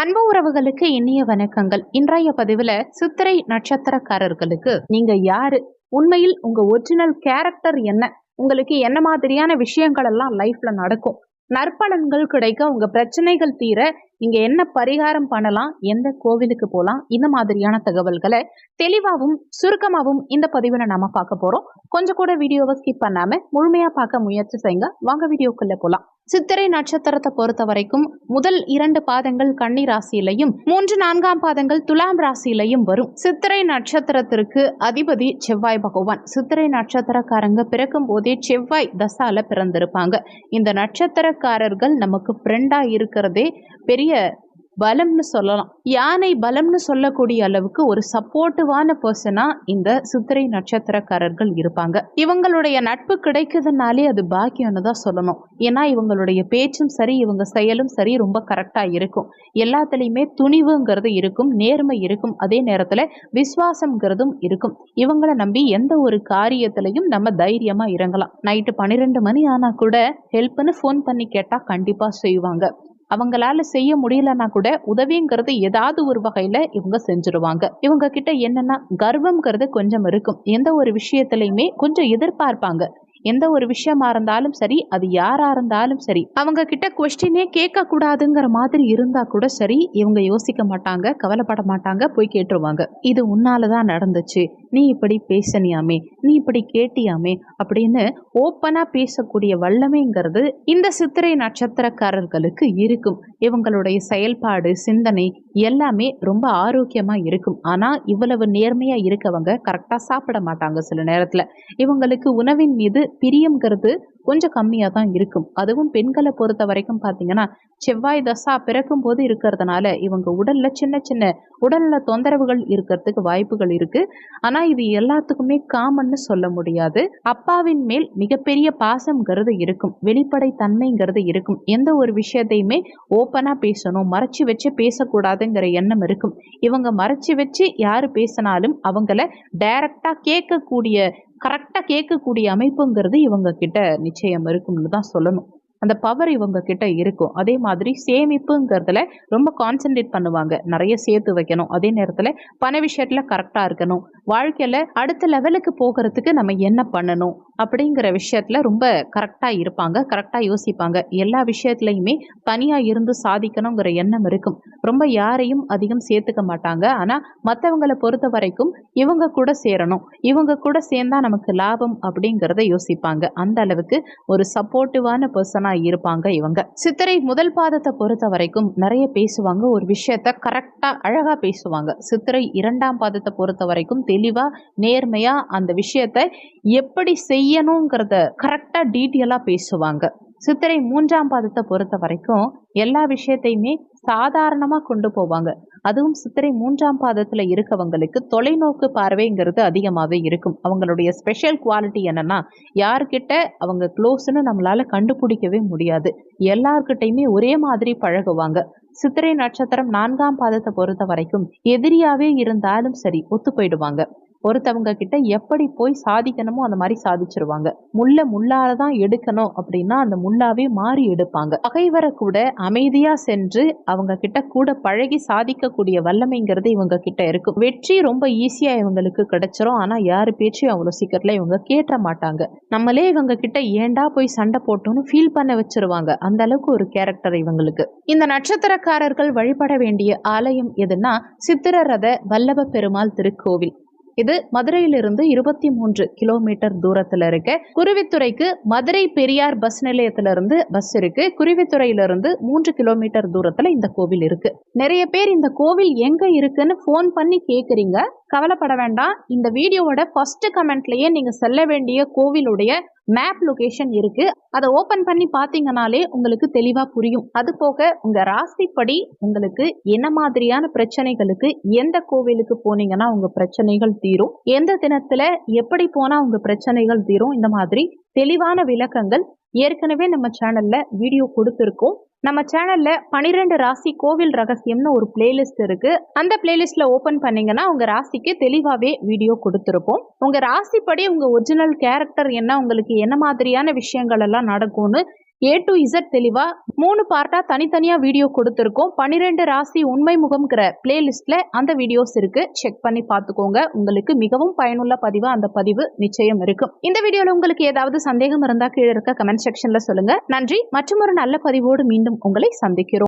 அன்பு உறவுகளுக்கு இனிய வணக்கங்கள். இன்றைய பதிவுல சித்திரை நட்சத்திரக்காரர்களுக்கு நீங்க யாரு, உண்மையில் உங்க ஒரிஜினல் கேரக்டர் என்ன, உங்களுக்கு என்ன மாதிரியான விஷயங்கள் எல்லாம் லைஃப்ல நடக்கும், நற்பலன்கள் கிடைக்க, உங்க பிரச்சனைகள் தீர நீங்க என்ன பரிகாரம் பண்ணலாம், எந்த கோவிலுக்கு போலாம், இந்த மாதிரியான தகவல்களை தெளிவாகவும் சுருக்கமாகவும் இந்த பதிவுல நாம பார்க்க போறோம். கொஞ்சம் கூட வீடியோவை ஸ்கிப் பண்ணாம முழுமையா பார்க்க முயற்சி செய்யுங்க. வாங்க வீடியோக்குள்ள போலாம். சித்திரை நட்சத்திரத்தை பொறுத்த வரைக்கும் முதல் 2 பாதங்கள் கன்னி ராசியிலையும் 3, 4ஆம் பாதங்கள் துலாம் ராசியிலையும் வரும். சித்திரை நட்சத்திரத்திற்கு அதிபதி செவ்வாய் பகவான். சித்திரை நட்சத்திரக்காரங்க பிறக்கும் போதே செவ்வாய் தசால பிறந்திருப்பாங்க. இந்த நட்சத்திரக்காரர்கள் நமக்கு ஃப்ரெண்டா இருக்கிறதே பெரிய பலம்னு சொல்லலாம். யானை பலம்னு சொல்லக்கூடிய அளவுக்கு ஒரு சப்போர்ட்டிவான பர்சனா இந்த சித்திரை நட்சத்திரக்காரர்கள் இருப்பாங்க. இவங்களுடைய நட்பு கிடைக்குதுனாலே அது பாக்கியம்னு தான் சொல்லணும். ஏன்னா இவங்களுடைய பேச்சும் சரி, இவங்க செயலும் சரி ரொம்ப கரெக்டா இருக்கும். எல்லாத்துலேயுமே துணிவுங்கிறது இருக்கும், நேர்மை இருக்கும், அதே நேரத்துல விசுவாசம்ங்கிறதும் இருக்கும். இவங்களை நம்பி எந்த ஒரு காரியத்திலையும் நம்ம தைரியமா இறங்கலாம். நைட்டு 12 மணி ஆனா கூட ஹெல்ப்னு ஃபோன் பண்ணி கேட்டா கண்டிப்பா செய்வாங்க. அவங்களால செய்ய முடியலன்னா கூட உதவிங்கிறது ஏதாவது ஒரு வகையில இவங்க செஞ்சிருவாங்க. இவங்க கிட்ட என்னன்னா கர்வம்ங்கிறது கொஞ்சம் இருக்கும். எந்த ஒரு விஷயத்திலையுமே கொஞ்சம் எதிர்பார்ப்பாங்க. எந்த ஒரு விஷயமா இருந்தாலும் சரி, அது யாரா இருந்தாலும் சரி, அவங்க கிட்ட கொஸ்டினே கேட்க கூடாதுங்கிற மாதிரி இருந்தா கூட சரி, இவங்க யோசிக்க மாட்டாங்க, கவலைப்பட மாட்டாங்க, போய் கேட்டுருவாங்க. இது உன்னாலதான் நடந்துச்சு, நீ இப்படி பேசனியாமே, நீ இப்படி கேட்டியாமே அப்படின்னு ஓப்பனா பேசக்கூடிய வல்லமைங்கிறது இந்த சித்திரை நட்சத்திரக்காரர்களுக்கு இருக்கும். இவங்களுடைய செயல்பாடு, சிந்தனை எல்லாமே ரொம்ப ஆரோக்கியமா இருக்கும். ஆனா இவ்வளவு நேர்மையா இருக்கவங்க கரெக்டா சாப்பிட மாட்டாங்க. சில நேரத்துல இவங்களுக்கு உணவின் மீது பிரியம்ங்கிறது கொஞ்சம் கம்மியா தான் இருக்கும். அதுவும் பெண்களை பொறுத்த வரைக்கும் பாத்தீங்கன்னா செவ்வாய் தசா பிறக்கும் போது இருக்கிறதுனால இவங்க உடல்ல சின்ன சின்ன உடல்ல தொந்தரவுகள் இருக்கிறதுக்கு வாய்ப்புகள் இருக்கு. ஆனா இது எல்லாத்துக்குமே காமன்னு சொல்ல முடியாது. அப்பாவின் மேல் மிகப்பெரிய பாசம்ங்கிறது இருக்கும், வெளிப்படை தன்மைங்கிறது இருக்கும். எந்த ஒரு விஷயத்தையுமே ஓப்பனா பேசணும், மறைச்சு வச்சு பேசக்கூடாதுங்கிற எண்ணம் இருக்கும். இவங்க மறைச்சு வச்சு யாரு பேசினாலும் அவங்கள டைரக்டா கேட்கக்கூடிய, கரெக்டா கேட்கக்கூடிய அமைப்புங்கிறது இவங்க கிட்ட நிச்சயம் இருக்கும்னு தான் சொல்லணும். அந்த பவர் இவங்க கிட்ட இருக்கும். அதே மாதிரி சேமிப்புங்கிறதுல ரொம்ப கான்சென்ட்ரேட் பண்ணுவாங்க. நிறைய சேர்த்து வைக்கணும், அதே நேரத்துல பண விஷயத்துல கரெக்டா இருக்கணும், வாழ்க்கையில அடுத்த லெவலுக்கு போகிறதுக்கு நம்ம என்ன பண்ணணும் அப்படிங்கிற விஷயத்துல ரொம்ப கரெக்டா இருப்பாங்க, கரெக்டா யோசிப்பாங்க. எல்லா விஷயத்துலையுமே தனியா இருந்து சாதிக்கணுங்கிற எண்ணம் இருக்கும். ரொம்ப யாரையும் அதிகம் சேர்த்துக்க மாட்டாங்க. ஆனா மற்றவங்களை பொறுத்த வரைக்கும் இவங்க கூட சேரணும், இவங்க கூட சேர்ந்தா நமக்கு லாபம் அப்படிங்கிறத யோசிப்பாங்க. அந்த அளவுக்கு ஒரு சப்போர்ட்டிவான பர்சனா இருப்பாங்க இவங்க. சித்திரை முதல் பாதத்தை பொறுத்த வரைக்கும் நிறைய பேசுவாங்க, ஒரு விஷயத்த கரெக்டா அழகா பேசுவாங்க. சித்திரை 2ஆம் பாதத்தை பொறுத்த வரைக்கும் தெளிவா நேர்மையா அந்த விஷயத்த எப்படி செய்யணுங்கிறத கரெக்டா டீட்டெயிலா பேசுவாங்க. சித்திரை 3ஆம் பாதத்தை பொறுத்த வரைக்கும் எல்லா விஷயத்தையுமே சாதாரணமா கொண்டு போவாங்க. அதுவும் சித்திரை 3ஆம் பாதத்துல இருக்கவங்களுக்கு தொலைநோக்கு பார்வைங்கிறது அதிகமாவே இருக்கும். அவங்களுடைய ஸ்பெஷல் குவாலிட்டி என்னன்னா, யார்கிட்ட அவங்க க்ளோஸ்ன்னு நம்மளால கண்டுபிடிக்கவே முடியாது. எல்லார்கிட்டையுமே ஒரே மாதிரி பழகுவாங்க. சித்திரை நட்சத்திரம் 4ஆம் பாதத்தை பொறுத்த வரைக்கும் எதிரியாவே இருந்தாலும் சரி ஒத்து போயிடுவாங்க. ஒருத்தவங்க கிட்ட எப்படி போய் சாதிக்கணுமோ அந்த மாதிரி சாதிச்சிருவாங்க. முள்ளாலதான் எடுக்கணும் அப்படின்னா அந்த முள்ளாவே மாறி எடுப்பாங்க. பகைவரை கூட அமைதியா சென்று அவங்க கிட்ட கூட பழகி சாதிக்கக்கூடிய வல்லமைங்கிறது இவங்க கிட்ட இருக்கும். வெற்றி ரொம்ப ஈஸியா இவங்களுக்கு கிடைச்சிரும். ஆனா யாரு பேச்சையும் அவ்வளவு சீக்கிரத்துல இவங்க கேட்ட மாட்டாங்க. நம்மளே இவங்க கிட்ட ஏண்டா போய் சண்டை போட்டோம்னு ஃபீல் பண்ண வச்சிருவாங்க. அந்த அளவுக்கு ஒரு கேரக்டர் இவங்களுக்கு. இந்த நட்சத்திரக்காரர்கள் வழிபட வேண்டிய ஆலயம் எதுன்னா சித்திரரத வல்லப பெருமாள் திருக்கோவில். இது மதுரையிலிருந்து 23 கிலோமீட்டர் தூரத்துல இருக்கு. குருவித்துறைக்கு மதுரை பெரியார் பஸ் நிலையத்திலிருந்து பஸ் இருக்கு. குருவித்துறையிலிருந்து 3 கிலோமீட்டர் தூரத்துல இந்த கோவில் இருக்கு. நிறைய பேர் இந்த கோவில் எங்க இருக்குன்னு போன் பண்ணி கேக்குறீங்க. கவலைப்பட வேண்டாம். இந்த வீடியோவோட ஃபர்ஸ்ட் கமெண்ட்லயே நீங்க செல்ல வேண்டிய கோவிலுடைய மேப் லொகேஷன் இருக்கு. அதை ஓபன் பண்ணி பாத்தீங்கன்னாலே உங்களுக்கு தெளிவா புரியும். அது போக உங்க ராசிப்படி உங்களுக்கு என்ன மாதிரியான பிரச்சனைகளுக்கு எந்த கோவிலுக்கு போனீங்கன்னா உங்க பிரச்சனைகள் தீரும், எந்த தினத்துல எப்படி போனா உங்க பிரச்சனைகள் தீரும், இந்த மாதிரி தெளிவான விளக்கங்கள் ஏற்கனவே நம்ம சேனல்ல வீடியோ கொடுத்திருக்கோம். நம்ம சேனல்ல 12 ராசி கோவில் ரகசியம்னு ஒரு பிளேலிஸ்ட் இருக்கு. அந்த பிளேலிஸ்ட்ல ஓபன் பண்ணீங்கன்னா உங்க ராசிக்கு தெளிவாவே வீடியோ கொடுத்திருப்போம். உங்க ராசிப்படி உங்க ஒரிஜினல் கேரக்டர் என்ன, உங்களுக்கு என்ன மாதிரியான விஷயங்கள் எல்லாம் நடக்கும்னு A to Z தெளிவா 3 பார்ட்டா தனித்தனியா வீடியோ கொடுத்திருக்கோம். 12 ராசி உண்மை முகம்ங்கிற பிளேலிஸ்ட்ல அந்த வீடியோஸ் இருக்கு. செக் பண்ணி பார்த்துக்கோங்க. உங்களுக்கு மிகவும் பயனுள்ள பதிவா அந்த பதிவு நிச்சயம் இருக்கும். இந்த வீடியோல உங்களுக்கு ஏதாவது சந்தேகம் இருந்தா கீழே இருக்க கமெண்ட் செக்ஷன்ல சொல்லுங்க. நன்றி. மற்றும் ஒரு நல்ல பதிவோடு மீண்டும் உங்களை சந்திக்கிறோம்.